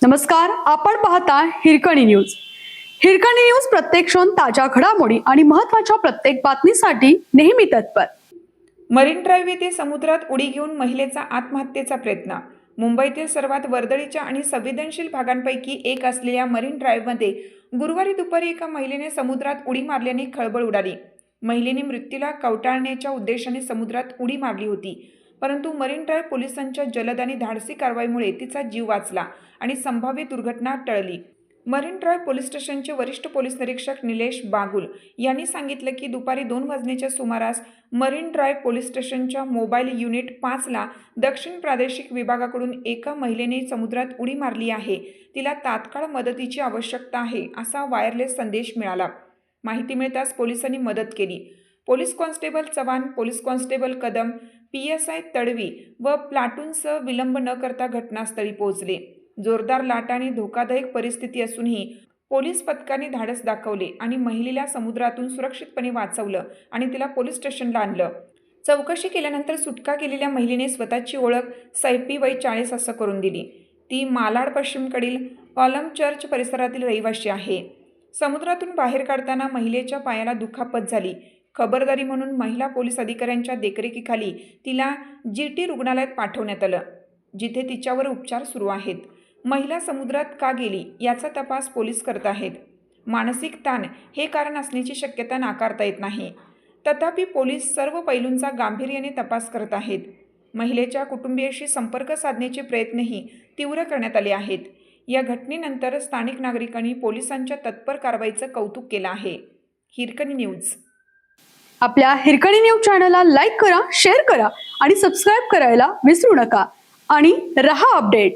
नमस्कार, आपण पाहता हिरकणी न्यूज. हिरकणी न्यूज प्रत्येक क्षण ताज्या घडामोडी आणि महत्त्वाच्या प्रत्येक बातमीसाठी नेहमी तत्पर. मरीन ड्राईव्ह येथे समुद्रात उडी घेऊन महिलेचा आत्महत्येचा प्रयत्न. मुंबईतील सर्वात वर्दळीच्या आणि संवेदनशील भागांपैकी एक असलेल्या मरीन ड्राईव्हमध्ये गुरुवारी दुपारी एका महिलेने समुद्रात उडी मारल्याने खळबळ उडाली. महिलेने मृत्यूला कवटाळण्याच्या उद्देशाने समुद्रात उडी मारली होती, परंतु मरीन ड्राईव्ह पोलिसांच्या जलद आणि धाडसी कारवाईमुळे तिचा जीव वाचला आणि संभाव्य दुर्घटना टळली. मरीन ड्राईव्ह पोलीस स्टेशनचे वरिष्ठ पोलीस निरीक्षक निलेश बागुल यांनी सांगितलं की दुपारी 2 वाजण्याच्या सुमारास मरीन ड्राईव्ह पोलीस स्टेशनच्या मोबाईल युनिट 5ला दक्षिण प्रादेशिक विभागाकडून एका महिलेने समुद्रात उडी मारली आहे, तिला तात्काळ मदतीची आवश्यकता आहे असा वायरलेस संदेश मिळाला. माहिती मिळताच पोलिसांनी मदत केली. Police constable Chavan, police constable Kadam, PSI Tadvi व प्लाटूनसह विलंब न करता घटनास्थळी पोहोचले. जोरदार लाटा आणि धोकादायक परिस्थिती असूनही पोलीस पथकाने धाडस दाखवले आणि महिलेला समुद्रातून सुरक्षितपणे वाचवलं आणि तिला पोलीस स्टेशनला आणलं. चौकशी केल्यानंतर सुटका केलेल्या महिलेने स्वतःची ओळख सैफी वय 40 असं करून दिली. ती मालाड पश्चिमकडील कॉलम चर्च परिसरातील रहिवाशी आहे. समुद्रातून बाहेर काढताना महिलेच्या पायाला दुखापत झाली. खबरदारी म्हणून महिला पोलीस अधिकाऱ्यांच्या देखरेखीखाली तिला GT रुग्णालयात पाठवण्यात आलं, जिथे तिच्यावर उपचार सुरू आहेत. महिला समुद्रात का गेली याचा तपास पोलीस करत आहेत. मानसिक ताण हे कारण असण्याची शक्यता नाकारता येत नाही. तथापि पोलीस सर्व पैलूंचा गांभीर्याने तपास करत आहेत. महिलेच्या कुटुंबियाशी संपर्क साधण्याचे प्रयत्नही तीव्र करण्यात आले आहेत. या घटनेनंतर स्थानिक नागरिकांनी पोलिसांच्या तत्पर कारवाईचं कौतुक केलं आहे. हिरकणी न्यूज. आपल्या हिरकणी न्यूज चॅनलला लाईक करा, शेअर करा आणि सबस्क्राईब करायला विसरू नका आणि रहा अपडेट.